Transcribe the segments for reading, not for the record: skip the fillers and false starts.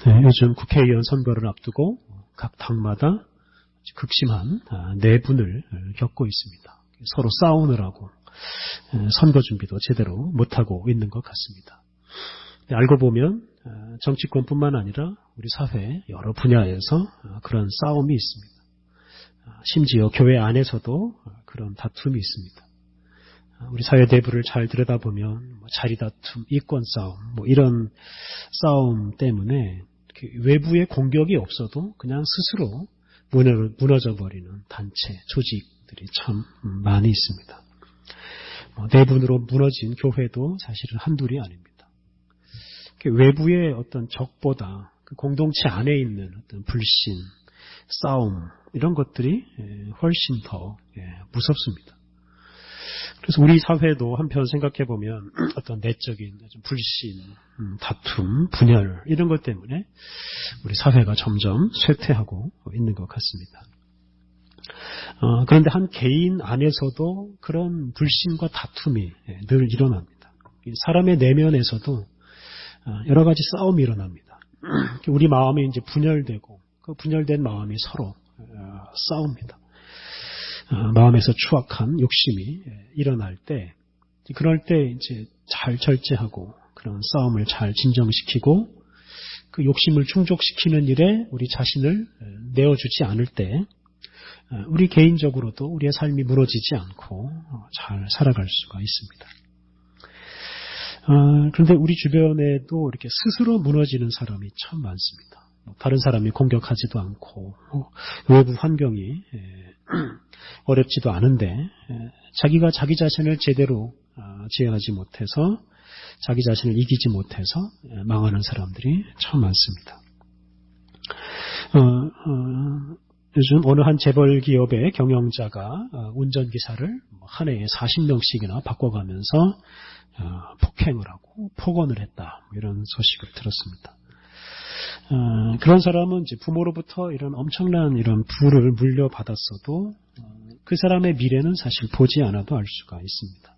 네, 요즘 국회의원 선거를 앞두고 각 당마다 극심한 내분을 겪고 있습니다. 서로 싸우느라고 선거 준비도 제대로 못하고 있는 것 같습니다. 알고 보면 정치권뿐만 아니라 우리 사회 여러 분야에서 그런 싸움이 있습니다. 심지어 교회 안에서도 그런 다툼이 있습니다. 우리 사회 내부를 잘 들여다보면 자리다툼, 이권 싸움, 이런 싸움 때문에 외부의 공격이 없어도 그냥 스스로 무너져 버리는 단체, 조직들이 참 많이 있습니다. 내분으로 무너진 교회도 사실은 한둘이 아닙니다. 외부의 어떤 적보다 그 공동체 안에 있는 어떤 불신, 싸움 이런 것들이 훨씬 더 무섭습니다. 그래서 우리 사회도 한편 생각해 보면 어떤 내적인 불신, 다툼, 분열 이런 것 때문에 우리 사회가 점점 쇠퇴하고 있는 것 같습니다. 그런데 한 개인 안에서도 그런 불신과 다툼이 늘 일어납니다. 사람의 내면에서도 여러 가지 싸움이 일어납니다. 우리 마음이 이제 분열되고 그 분열된 마음이 서로 싸웁니다. 마음에서 추악한 욕심이 일어날 때, 그럴 때 이제 잘 절제하고 그런 싸움을 잘 진정시키고 그 욕심을 충족시키는 일에 우리 자신을 내어주지 않을 때 우리 개인적으로도 우리의 삶이 무너지지 않고 잘 살아갈 수가 있습니다. 그런데 우리 주변에도 이렇게 스스로 무너지는 사람이 참 많습니다. 다른 사람이 공격하지도 않고 외부 환경이 어렵지도 않은데 자기가 자기 자신을 제대로 제어하지 못해서 자기 자신을 이기지 못해서 망하는 사람들이 참 많습니다. 요즘 어느 한 재벌 기업의 경영자가 운전기사를 한 해에 40명씩이나 바꿔가면서 폭행을 하고 폭언을 했다, 이런 소식을 들었습니다. 그런 사람은 이제 부모로부터 이런 엄청난 이런 부를 물려받았어도 그 사람의 미래는 사실 보지 않아도 알 수가 있습니다.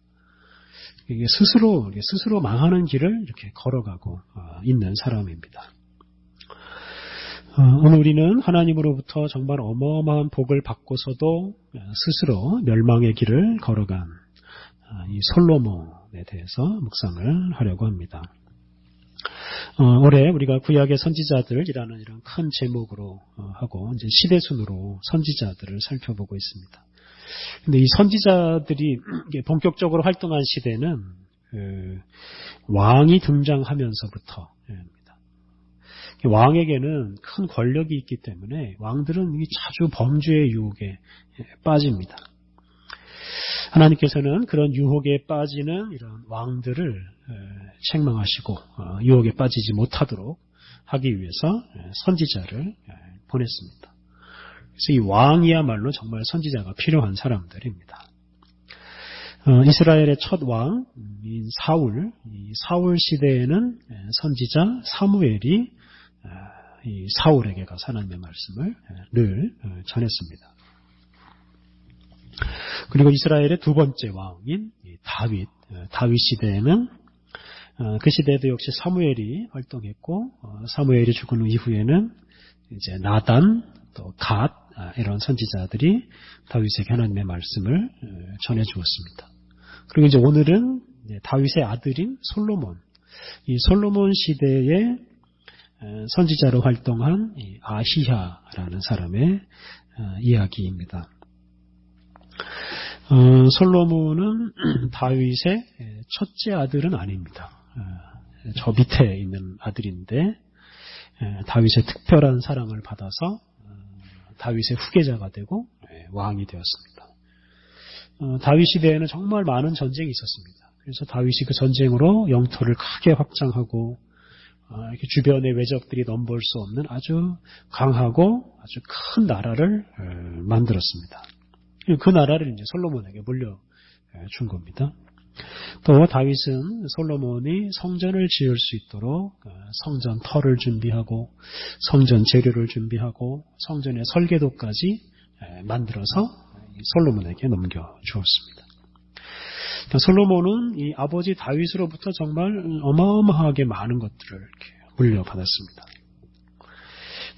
이게 스스로 망하는 길을 이렇게 걸어가고 있는 사람입니다. 오늘 우리는 하나님으로부터 정말 어마어마한 복을 받고서도 스스로 멸망의 길을 걸어간 이 솔로몬에 대해서 묵상을 하려고 합니다. 올해 우리가 구약의 선지자들이라는 이런 큰 제목으로 하고 이제 시대순으로 선지자들을 살펴보고 있습니다. 근데 이 선지자들이 본격적으로 활동한 시대는 왕이 등장하면서부터입니다. 왕에게는 큰 권력이 있기 때문에 왕들은 자주 범죄의 유혹에 빠집니다. 하나님께서는 그런 유혹에 빠지는 이런 왕들을 책망하시고 유혹에 빠지지 못하도록 하기 위해서 선지자를 보냈습니다. 그래서 이 왕이야말로 정말 선지자가 필요한 사람들입니다. 이스라엘의 첫 왕인 사울 시대에는 선지자 사무엘이 이 사울에게 가서 하나님의 말씀을 늘 전했습니다. 그리고 이스라엘의 두 번째 왕인 다윗 시대에는 그 시대에도 역시 사무엘이 활동했고 사무엘이 죽은 이후에는 이제 나단 또 갓 이런 선지자들이 다윗에게 하나님의 말씀을 전해 주었습니다. 그리고 이제 오늘은 다윗의 아들인 솔로몬, 이 솔로몬 시대에 선지자로 활동한 아히야라는 사람의 이야기입니다. 솔로몬은 다윗의 첫째 아들은 아닙니다. 저 밑에 있는 아들인데 다윗의 특별한 사랑을 받아서 다윗의 후계자가 되고 왕이 되었습니다. 다윗 시대에는 정말 많은 전쟁이 있었습니다. 그래서 다윗이 그 전쟁으로 영토를 크게 확장하고 이렇게 주변의 외적들이 넘볼 수 없는 아주 강하고 아주 큰 나라를 만들었습니다. 그 나라를 이제 솔로몬에게 물려준 겁니다. 또 다윗은 솔로몬이 성전을 지을 수 있도록 성전 터를 준비하고 성전 재료를 준비하고 성전의 설계도까지 만들어서 솔로몬에게 넘겨주었습니다. 솔로몬은 이 아버지 다윗으로부터 정말 어마어마하게 많은 것들을 이렇게 물려받았습니다.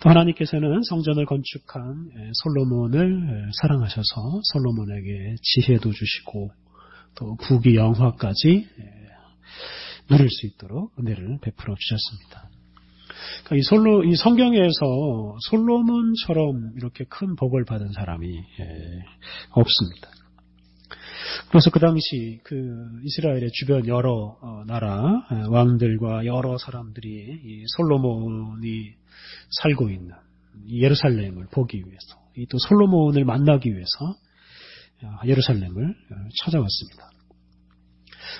또 하나님께서는 성전을 건축한 솔로몬을 사랑하셔서 솔로몬에게 지혜도 주시고 또 부귀 영화까지 누릴 수 있도록 은혜를 베풀어 주셨습니다. 그러니까 이 성경에서 솔로몬처럼 이렇게 큰 복을 받은 사람이 없습니다. 그래서 그 당시 이스라엘의 주변 여러 나라 왕들과 여러 사람들이 이 솔로몬이 살고 있는 예루살렘을 보기 위해서, 또 솔로몬을 만나기 위해서 예루살렘을 찾아왔습니다.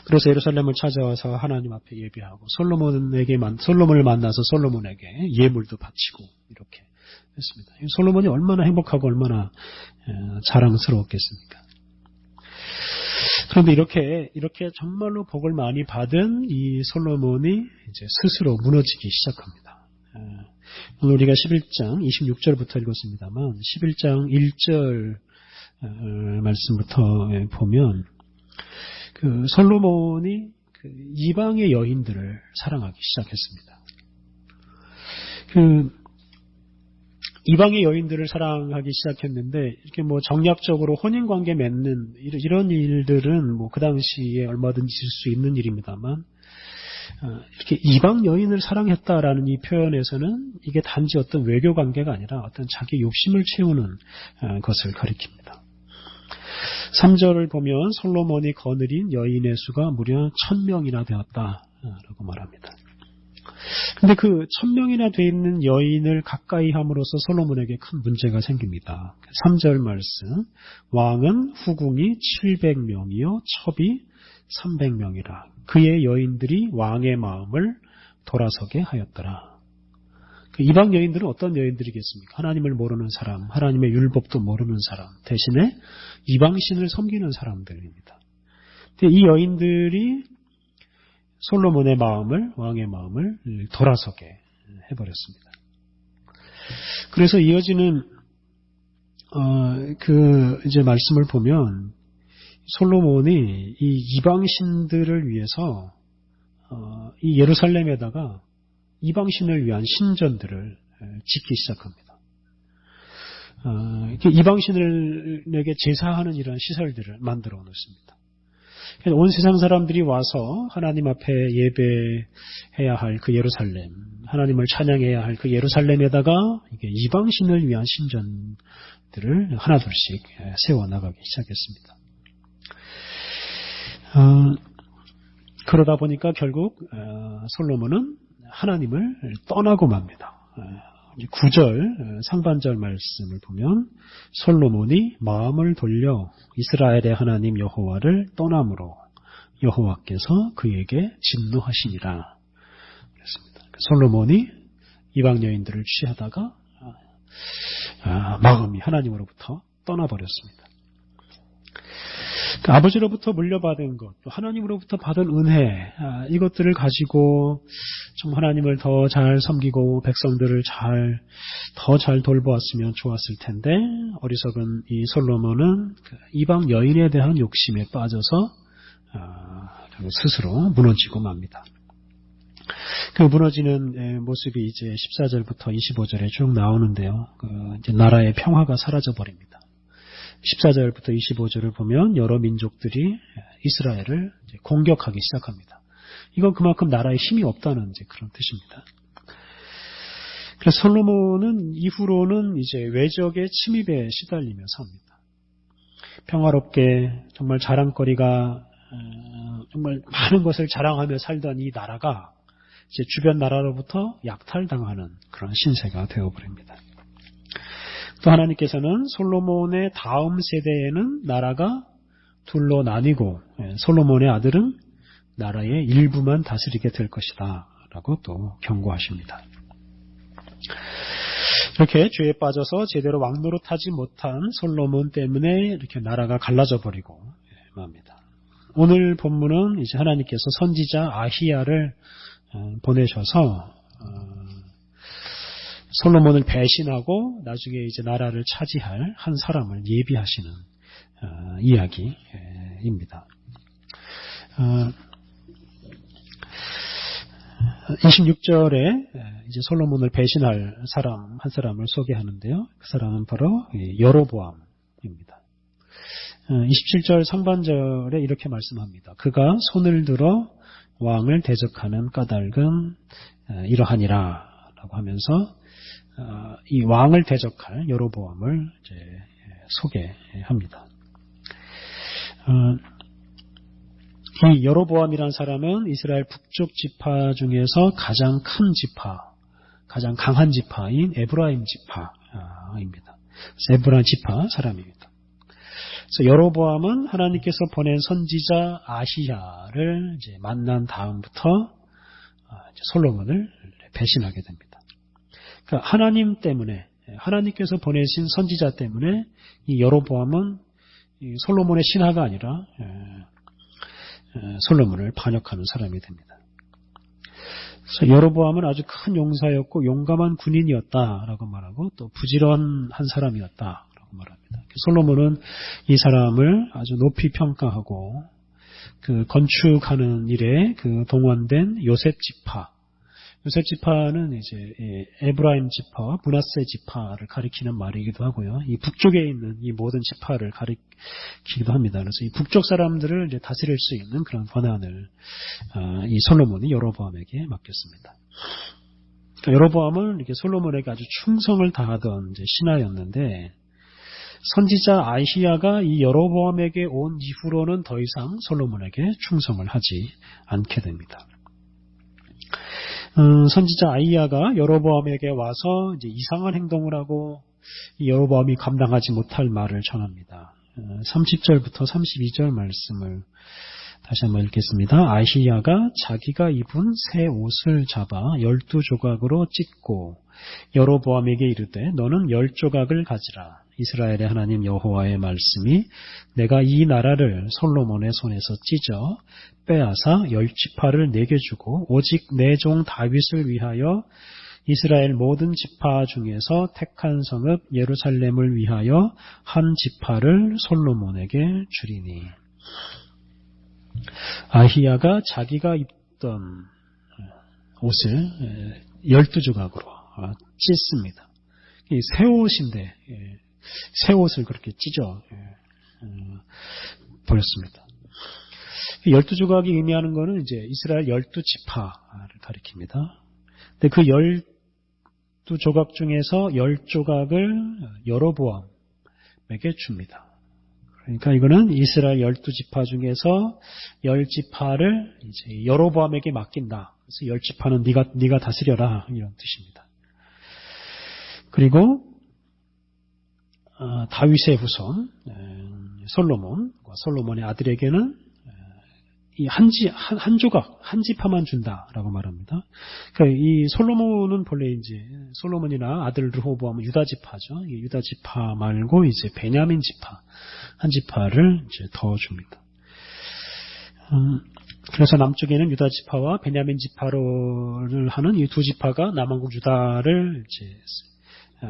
그래서 예루살렘을 찾아와서 하나님 앞에 예배하고 솔로몬을 만나서 솔로몬에게 예물도 바치고 이렇게 했습니다. 솔로몬이 얼마나 행복하고 얼마나 자랑스러웠겠습니까? 그런데 이렇게 정말로 복을 많이 받은 이 솔로몬이 이제 스스로 무너지기 시작합니다. 오늘 우리가 11장 26절부터 읽었습니다만 11장 1절 말씀부터 보면 솔로몬이 이방의 여인들을 사랑하기 시작했습니다. 이방의 여인들을 사랑하기 시작했는데 이렇게 정략적으로 혼인 관계 맺는 이런 일들은 그 당시에 얼마든지 있을 수 있는 일입니다만 이렇게 이방 여인을 사랑했다라는 이 표현에서는 이게 단지 어떤 외교 관계가 아니라 어떤 자기 욕심을 채우는 것을 가리킵니다. 3절을 보면 솔로몬이 거느린 여인의 수가 무려 1000명이나 되었다라고 말합니다. 근데 1000명이나 돼 있는 여인을 가까이 함으로써 솔로몬에게 큰 문제가 생깁니다. 3절 말씀, 왕은 후궁이 700명이요 첩이 300명이라. 그의 여인들이 왕의 마음을 돌아서게 하였더라. 이방 여인들은 어떤 여인들이겠습니까? 하나님을 모르는 사람, 하나님의 율법도 모르는 사람, 대신에 이방신을 섬기는 사람들입니다. 근데 이 여인들이 솔로몬의 마음을, 왕의 마음을 돌아서게 해버렸습니다. 그래서 이어지는 이제 말씀을 보면 솔로몬이 이 이방신들을 위해서 이 예루살렘에다가 이방신을 위한 신전들을 짓기 시작합니다. 이방신에게 제사하는 이런 시설들을 만들어 놓습니다. 온 세상 사람들이 와서 하나님 앞에 예배해야 할 그 예루살렘, 하나님을 찬양해야 할 그 예루살렘에다가 이게 이방신을 위한 신전들을 하나둘씩 세워나가기 시작했습니다. 그러다 보니까 결국 솔로몬은 하나님을 떠나고 맙니다. 9절 상반절 말씀을 보면 솔로몬이 마음을 돌려 이스라엘의 하나님 여호와를 떠남으로 여호와께서 그에게 진노하시니라 그랬습니다. 솔로몬이 이방 여인들을 취하다가 마음이 하나님으로부터 떠나버렸습니다. 아버지로부터 물려받은 것, 또 하나님으로부터 받은 은혜, 이것들을 가지고 좀 하나님을 더 잘 섬기고 백성들을 더 잘 돌보았으면 좋았을 텐데 어리석은 이 솔로몬은 이방 여인에 대한 욕심에 빠져서 스스로 무너지고 맙니다. 그 무너지는 모습이 이제 14절부터 25절에 쭉 나오는데요. 이제 나라의 평화가 사라져 버립니다. 14절부터 25절을 보면 여러 민족들이 이스라엘을 공격하기 시작합니다. 이건 그만큼 나라에 힘이 없다는 이제 그런 뜻입니다. 그래서 솔로몬은 이후로는 이제 외적의 침입에 시달리며 삽니다. 평화롭게 정말 자랑거리가 정말 많은 것을 자랑하며 살던 이 나라가 이제 주변 나라로부터 약탈당하는 그런 신세가 되어버립니다. 또 하나님께서는 솔로몬의 다음 세대에는 나라가 둘로 나뉘고 솔로몬의 아들은 나라의 일부만 다스리게 될 것이다 라고 또 경고하십니다. 이렇게 죄에 빠져서 제대로 왕노릇하지 못한 솔로몬 때문에 이렇게 나라가 갈라져 버리고 맙니다. 오늘 본문은 이제 하나님께서 선지자 아히야를 보내셔서 솔로몬을 배신하고 나중에 이제 나라를 차지할 한 사람을 예비하시는 이야기입니다. 26절에 이제 솔로몬을 배신할 사람 한 사람을 소개하는데요. 그 사람은 바로 여로보암입니다. 27절 상반절에 이렇게 말씀합니다. 그가 손을 들어 왕을 대적하는 까닭은 이러하니라 라고 하면서 이 왕을 대적할 여로보암을 이제 소개합니다. 이 여로보암이라는 사람은 이스라엘 북쪽 지파 중에서 가장 큰 지파, 가장 강한 지파인 에브라임 지파입니다. 에브라임 지파 사람입니다. 그래서 여로보암은 하나님께서 보낸 선지자 아시야를 이제 만난 다음부터 솔로몬을 배신하게 됩니다. 그러니까 하나님 때문에, 하나님께서 보내신 선지자 때문에 이 여로보암은 이 솔로몬의 신하가 아니라 솔로몬을 반역하는 사람이 됩니다. 그래서 여로보암은 아주 큰 용사였고 용감한 군인이었다라고 말하고 또 부지런한 사람이었다라고 말합니다. 솔로몬은 이 사람을 아주 높이 평가하고 그 건축하는 일에 그 동원된 요셉 지파는 이제 에브라임 지파와 므낫세 지파를 가리키는 말이기도 하고요. 이 북쪽에 있는 이 모든 지파를 가리키기도 합니다. 그래서 이 북쪽 사람들을 이제 다스릴 수 있는 그런 권한을 이 솔로몬이 여로보암에게 맡겼습니다. 그러니까 여로보암은 이렇게 솔로몬에게 아주 충성을 다하던 이제 신하였는데 선지자 아시야가 이 여로보암에게 온 이후로는 더 이상 솔로몬에게 충성을 하지 않게 됩니다. 선지자 아이야가 여로보암에게 와서 이제 이상한 행동을 하고 이 여로보암이 감당하지 못할 말을 전합니다. 30절부터 32절 말씀을 다시 한번 읽겠습니다. 아히야가 자기가 입은 새 옷을 잡아 12조각으로 찢고 여로보암에게 이르되 너는 10조각을 가지라. 이스라엘의 하나님 여호와의 말씀이 내가 이 나라를 솔로몬의 손에서 찢어 빼앗아 10지파를 내게 주고 오직 내 종 다윗을 위하여 이스라엘 모든 지파 중에서 택한 성읍 예루살렘을 위하여 한 지파를 솔로몬에게 주리니. 아히야가 자기가 입던 옷을 12조각으로 찢습니다. 이 새 옷인데 새 옷을 그렇게 찢어 버렸습니다. 12조각이 의미하는 것은 이제 이스라엘 12지파를 가리킵니다. 근데 그 12조각 중에서 10조각을 여로보암에게 줍니다. 그러니까 이거는 이스라엘 12지파 중에서 10지파를 이제 여로보암에게 맡긴다. 그래서 10지파는 네가 다스려라 이런 뜻입니다. 그리고 다윗의 후손 솔로몬의 아들에게는 이 한 조각, 한 지파만 준다라고 말합니다. 그러니까 이 솔로몬은 본래 이제 솔로몬이나 아들 르호보암은 유다 지파죠. 이 유다 지파 말고 이제 베냐민 지파, 한 지파를 이제 더 줍니다. 그래서 남쪽에는 유다 지파와 베냐민 지파를 하는 이 두 지파가 남왕국 유다를 이제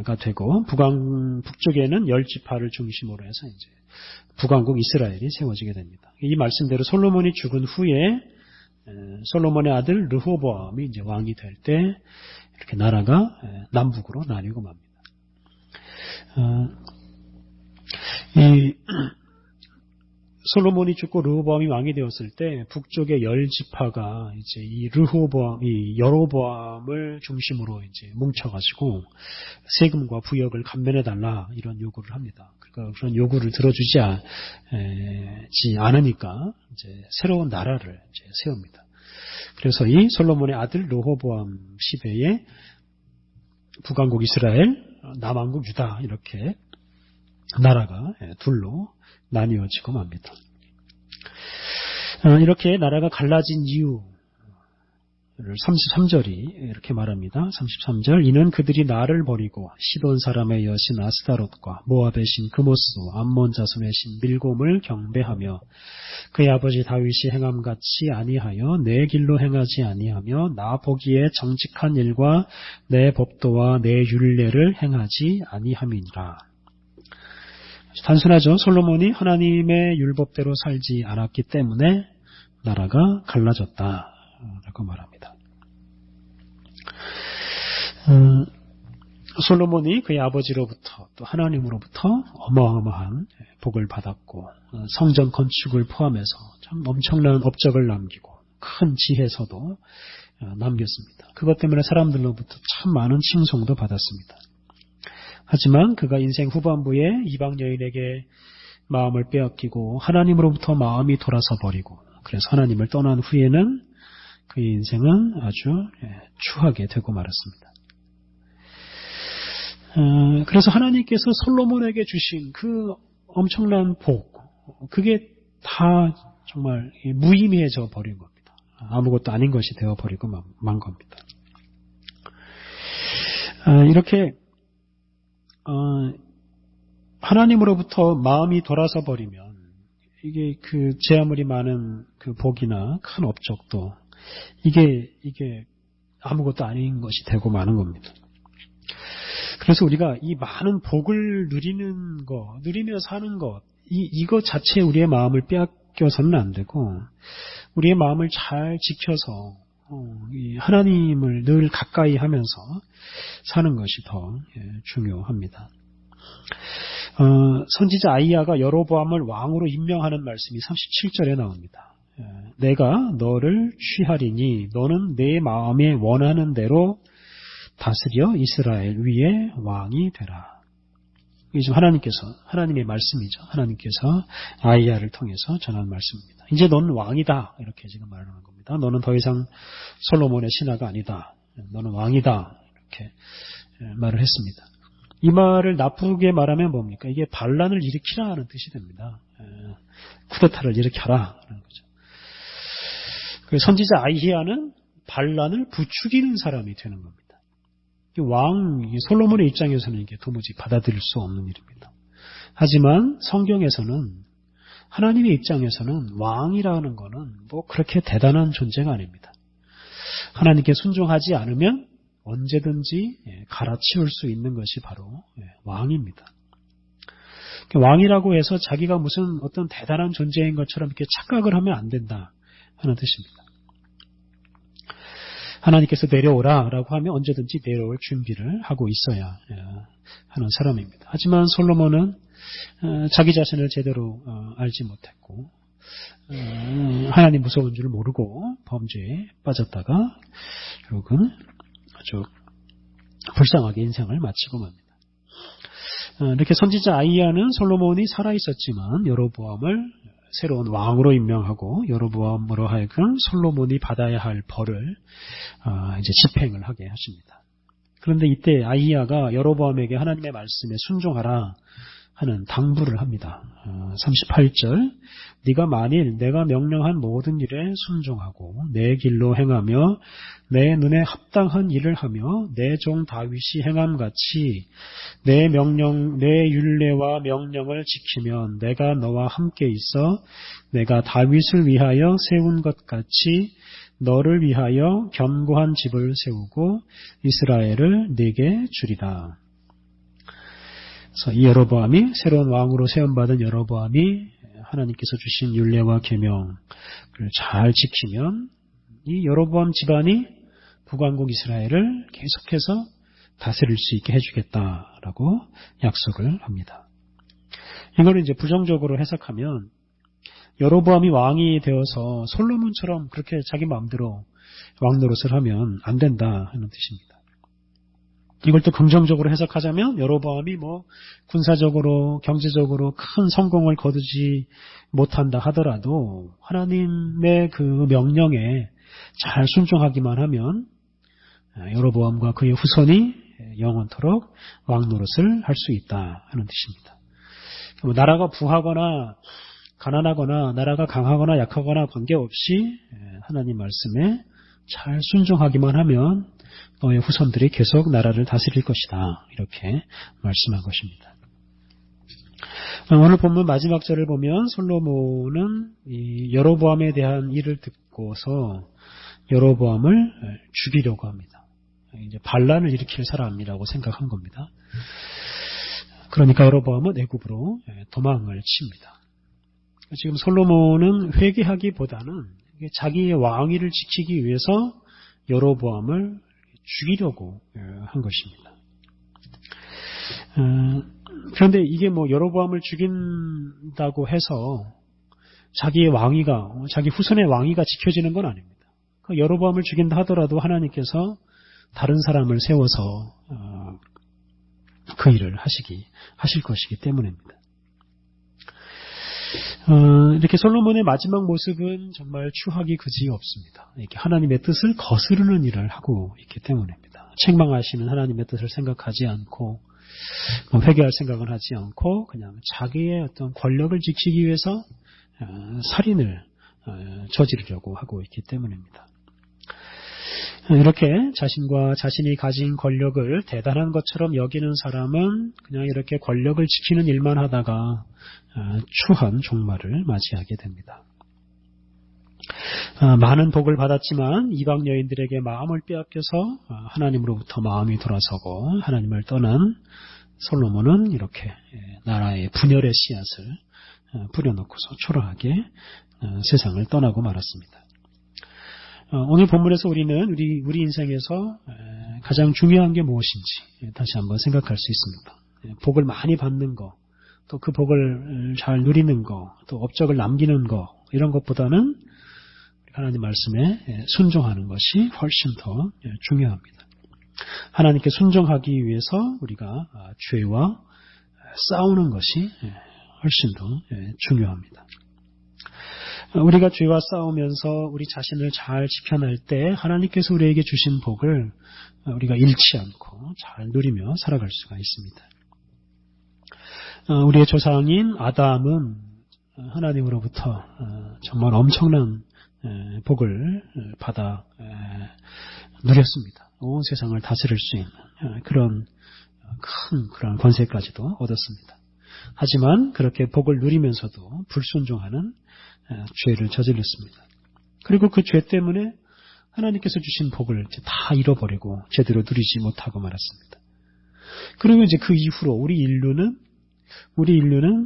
가 되고 북쪽에는 10지파를 중심으로 해서 이제 북왕국 이스라엘이 세워지게 됩니다. 이 말씀대로 솔로몬이 죽은 후에 솔로몬의 아들 르호보암이 이제 왕이 될 때 이렇게 나라가 남북으로 나뉘고 맙니다. 이 솔로몬이 죽고 르호보암이 왕이 되었을 때 북쪽의 10지파가 이제 이 여로보암을 중심으로 이제 뭉쳐가지고 세금과 부역을 감면해달라 이런 요구를 합니다. 그러니까 그런 요구를 들어주지 않으니까 이제 새로운 나라를 이제 세웁니다. 그래서 이 솔로몬의 아들 르호보암 시대에 북왕국 이스라엘, 남왕국 유다 이렇게 나라가 둘로 나뉘어지고 맙니다. 이렇게 나라가 갈라진 이유를 33절이 이렇게 말합니다. 33절 이는 그들이 나를 버리고 시돈 사람의 여신 아스타롯과 모압의 신 그모스 암몬 자손의 신 밀곰을 경배하며 그의 아버지 다윗이 행함같이 아니하여 내 길로 행하지 아니하며 나 보기에 정직한 일과 내 법도와 내 율례를 행하지 아니함이니라. 단순하죠. 솔로몬이 하나님의 율법대로 살지 않았기 때문에 나라가 갈라졌다라고 말합니다. 솔로몬이 그의 아버지로부터 또 하나님으로부터 어마어마한 복을 받았고 성전 건축을 포함해서 참 엄청난 업적을 남기고 큰 지혜서도 남겼습니다. 그것 때문에 사람들로부터 참 많은 칭송도 받았습니다. 하지만 그가 인생 후반부에 이방 여인에게 마음을 빼앗기고 하나님으로부터 마음이 돌아서 버리고 그래서 하나님을 떠난 후에는 그의 인생은 아주 추하게 되고 말았습니다. 그래서 하나님께서 솔로몬에게 주신 그 엄청난 복, 그게 다 정말 무의미해져 버린 겁니다. 아무것도 아닌 것이 되어버리고 만 겁니다. 이렇게 하나님으로부터 마음이 돌아서 버리면 이게 그 제 아무리 많은 그 복이나 큰 업적도 이게 아무것도 아닌 것이 되고 마는 겁니다. 그래서 우리가 이 많은 복을 누리며 사는 것, 이것 자체에 우리의 마음을 빼앗겨서는 안 되고, 우리의 마음을 잘 지켜서, 하나님을 늘 가까이 하면서 사는 것이 더 중요합니다. 선지자 아이야가 여로보암을 왕으로 임명하는 말씀이 37절에 나옵니다. 내가 너를 취하리니 너는 내 마음에 원하는 대로 다스려 이스라엘 위에 왕이 되라. 이게 지금 하나님의 말씀이죠. 하나님께서 아이야를 통해서 전한 말씀입니다. 이제 너는 왕이다. 이렇게 지금 말하는 겁니다. 너는 더 이상 솔로몬의 신하가 아니다. 너는 왕이다. 이렇게 말을 했습니다. 이 말을 나쁘게 말하면 뭡니까? 이게 반란을 일으키라 하는 뜻이 됩니다. 쿠데타를 일으켜라 하는 거죠. 선지자 아이야는 반란을 부추기는 사람이 되는 겁니다. 솔로몬의 입장에서는 이게 도무지 받아들일 수 없는 일입니다. 하지만 성경에서는 하나님의 입장에서는 왕이라는 것은 뭐 그렇게 대단한 존재가 아닙니다. 하나님께 순종하지 않으면 언제든지 갈아치울 수 있는 것이 바로 왕입니다. 왕이라고 해서 자기가 무슨 어떤 대단한 존재인 것처럼 이렇게 착각을 하면 안 된다 하는 뜻입니다. 하나님께서 내려오라라고 하면 언제든지 내려올 준비를 하고 있어야 하는 사람입니다. 하지만 솔로몬은 자기 자신을 제대로 알지 못했고 하나님 무서운 줄 모르고 범죄에 빠졌다가 결국은 아주 불쌍하게 인생을 마치고 맙니다. 이렇게 선지자 아이야는 솔로몬이 살아있었지만 여로보암을 새로운 왕으로 임명하고 여로보암으로 하여금 솔로몬이 받아야 할 벌을 이제 집행을 하게 하십니다. 그런데 이때 아이야가 여로보암에게 하나님의 말씀에 순종하라 하는 당부를 합니다. 38절 네가 만일 내가 명령한 모든 일에 순종하고 내 길로 행하며 내 눈에 합당한 일을 하며 내 종 다윗이 행함같이 내 율례와 명령을 지키면 내가 너와 함께 있어 내가 다윗을 위하여 세운 것 같이 너를 위하여 견고한 집을 세우고 이스라엘을 네게 주리라. 그래서 이 여로보암이 새로운 왕으로 세움받은 여로보암이 하나님께서 주신 율례와 계명을 잘 지키면 이 여로보암 집안이 북왕국 이스라엘을 계속해서 다스릴 수 있게 해주겠다라고 약속을 합니다. 이걸 이제 부정적으로 해석하면 여로보암이 왕이 되어서 솔로몬처럼 그렇게 자기 마음대로 왕 노릇을 하면 안 된다 하는 뜻입니다. 이걸 또 긍정적으로 해석하자면 여로보암이 군사적으로 경제적으로 큰 성공을 거두지 못한다 하더라도 하나님의 그 명령에 잘 순종하기만 하면 여로보암과 그의 후손이 영원토록 왕 노릇을 할 수 있다 하는 뜻입니다. 나라가 부하거나 가난하거나 나라가 강하거나 약하거나 관계없이 하나님 말씀에 잘 순종하기만 하면 너의 후손들이 계속 나라를 다스릴 것이다. 이렇게 말씀한 것입니다. 오늘 본문 마지막 절을 보면 솔로몬은 이 여로보암에 대한 일을 듣고서 여로보암을 죽이려고 합니다. 이제 반란을 일으킬 사람이라고 생각한 겁니다. 그러니까 여로보암은 애굽으로 도망을 칩니다. 지금 솔로몬은 회개하기보다는 자기의 왕위를 지키기 위해서 여로보암을 죽이려고 한 것입니다. 그런데 이게 여로보암을 죽인다고 해서 자기의 왕위가, 자기 후손의 왕위가 지켜지는 건 아닙니다. 여로보암을 죽인다 하더라도 하나님께서 다른 사람을 세워서 그 일을 하실 것이기 때문입니다. 이렇게 솔로몬의 마지막 모습은 정말 추하기 그지 없습니다. 이렇게 하나님의 뜻을 거스르는 일을 하고 있기 때문입니다. 책망하시는 하나님의 뜻을 생각하지 않고 회개할 생각을 하지 않고 그냥 자기의 어떤 권력을 지키기 위해서 살인을 저지르려고 하고 있기 때문입니다. 이렇게 자신과 자신이 가진 권력을 대단한 것처럼 여기는 사람은 그냥 이렇게 권력을 지키는 일만 하다가 추한 종말을 맞이하게 됩니다. 많은 복을 받았지만 이방 여인들에게 마음을 빼앗겨서 하나님으로부터 마음이 돌아서고 하나님을 떠난 솔로몬은 이렇게 나라의 분열의 씨앗을 뿌려놓고서 초라하게 세상을 떠나고 말았습니다. 오늘 본문에서 우리는 우리 인생에서 가장 중요한 게 무엇인지 다시 한번 생각할 수 있습니다. 복을 많이 받는 거, 또 그 복을 잘 누리는 거, 또 업적을 남기는 거, 이런 것보다는 하나님 말씀에 순종하는 것이 훨씬 더 중요합니다. 하나님께 순종하기 위해서 우리가 죄와 싸우는 것이 훨씬 더 중요합니다. 우리가 죄와 싸우면서 우리 자신을 잘 지켜낼 때 하나님께서 우리에게 주신 복을 우리가 잃지 않고 잘 누리며 살아갈 수가 있습니다. 우리의 조상인 아담은 하나님으로부터 정말 엄청난 복을 받아 누렸습니다. 온 세상을 다스릴 수 있는 그런 권세까지도 얻었습니다. 하지만 그렇게 복을 누리면서도 불순종하는 죄를 저질렀습니다. 그리고 그 죄 때문에 하나님께서 주신 복을 다 잃어버리고 제대로 누리지 못하고 말았습니다. 그리고 이제 그 이후로 우리 인류는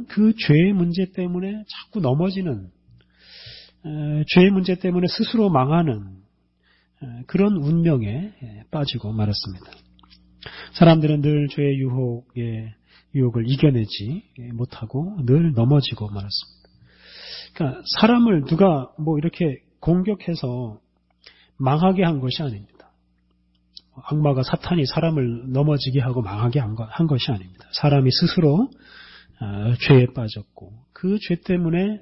그 죄의 문제 때문에 자꾸 넘어지는, 죄의 문제 때문에 스스로 망하는 그런 운명에 빠지고 말았습니다. 사람들은 늘 죄의 유혹을 이겨내지 못하고 늘 넘어지고 말았습니다. 그러니까 사람을 누가 이렇게 공격해서 망하게 한 것이 아닙니다. 악마가 사탄이 사람을 넘어지게 하고 망하게 한 것이 아닙니다. 사람이 스스로 죄에 빠졌고 그 죄 때문에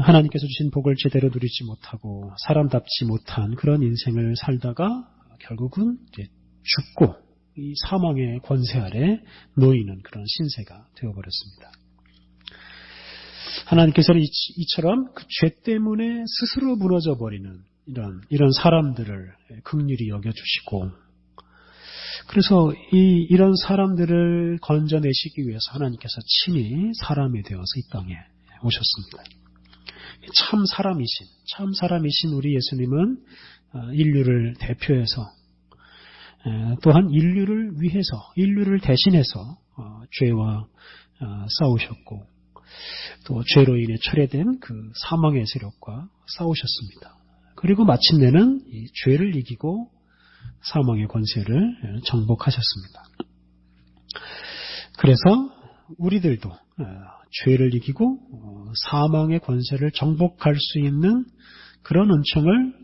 하나님께서 주신 복을 제대로 누리지 못하고 사람답지 못한 그런 인생을 살다가 결국은 이제 죽고 이 사망의 권세 아래 놓이는 그런 신세가 되어버렸습니다. 하나님께서는 이처럼 그 죄 때문에 스스로 무너져 버리는 이런 사람들을 긍휼히 여겨주시고, 그래서 이런 사람들을 건져내시기 위해서 하나님께서 친히 사람이 되어서 이 땅에 오셨습니다. 참 사람이신 우리 예수님은 인류를 대표해서 또한 인류를 위해서, 인류를 대신해서 죄와 싸우셨고 또 죄로 인해 철회된 그 사망의 세력과 싸우셨습니다. 그리고 마침내는 이 죄를 이기고 사망의 권세를 정복하셨습니다. 그래서 우리들도 죄를 이기고 사망의 권세를 정복할 수 있는 그런 은총을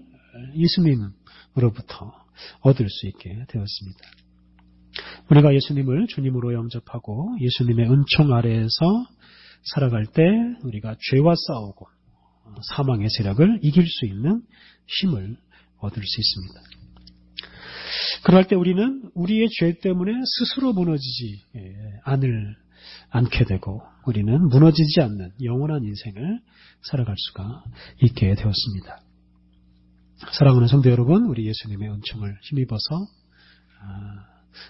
예수님으로부터 얻을 수 있게 되었습니다. 우리가 예수님을 주님으로 영접하고 예수님의 은총 아래에서 살아갈 때 우리가 죄와 싸우고 사망의 세력을 이길 수 있는 힘을 얻을 수 있습니다. 그럴 때 우리는 우리의 죄 때문에 스스로 무너지지 않게 되고 우리는 무너지지 않는 영원한 인생을 살아갈 수가 있게 되었습니다. 사랑하는 성도 여러분, 우리 예수님의 은총을 힘입어서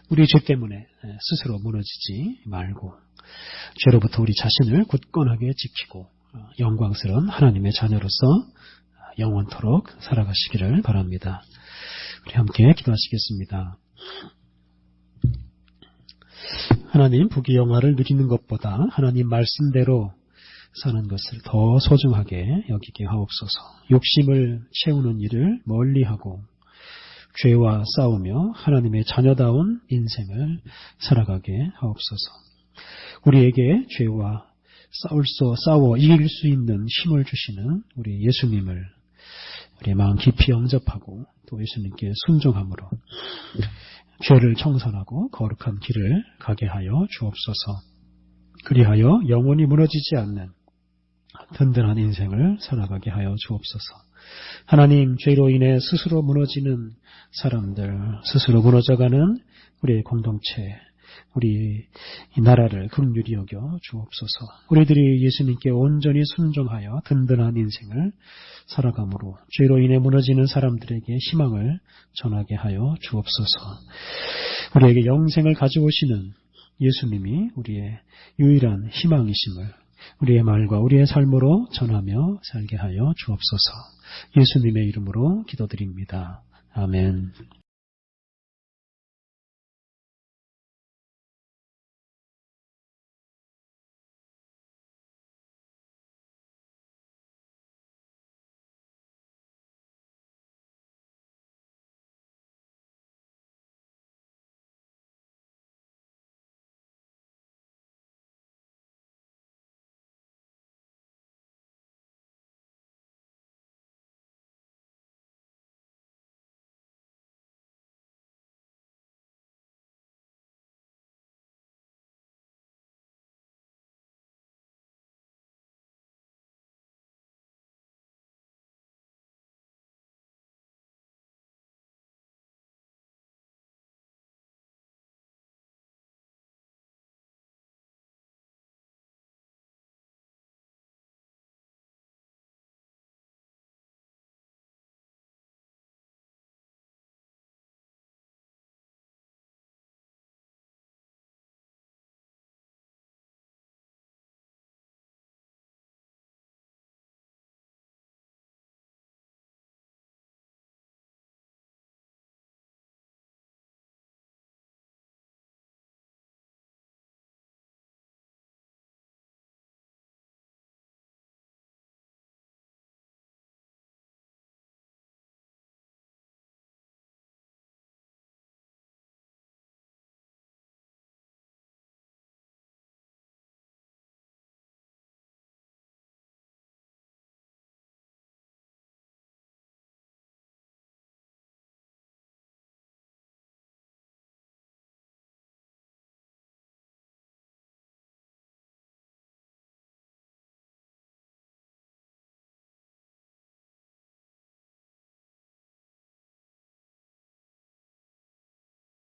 우리 죄 때문에 스스로 무너지지 말고 죄로부터 우리 자신을 굳건하게 지키고 영광스러운 하나님의 자녀로서 영원토록 살아가시기를 바랍니다. 우리 함께 기도하시겠습니다. 하나님, 부귀영화를 누리는 것보다 하나님 말씀대로 사는 것을 더 소중하게 여기게 하옵소서. 욕심을 채우는 일을 멀리하고 죄와 싸우며 하나님의 자녀다운 인생을 살아가게 하옵소서. 우리에게 죄와 싸워 이길 수 있는 힘을 주시는 우리 예수님을 우리의 마음 깊이 영접하고 또 예수님께 순종함으로 죄를 청산하고 거룩한 길을 가게 하여 주옵소서. 그리하여 영원히 무너지지 않는 든든한 인생을 살아가게 하여 주옵소서. 하나님, 죄로 인해 스스로 무너지는 사람들, 스스로 무너져가는 우리의 공동체, 우리 이 나라를 긍휼히 여겨 주옵소서. 우리들이 예수님께 온전히 순종하여 든든한 인생을 살아감으로 죄로 인해 무너지는 사람들에게 희망을 전하게 하여 주옵소서. 우리에게 영생을 가져오시는 예수님이 우리의 유일한 희망이심을 우리의 말과 우리의 삶으로 전하며 살게 하여 주옵소서. 예수님의 이름으로 기도드립니다. 아멘.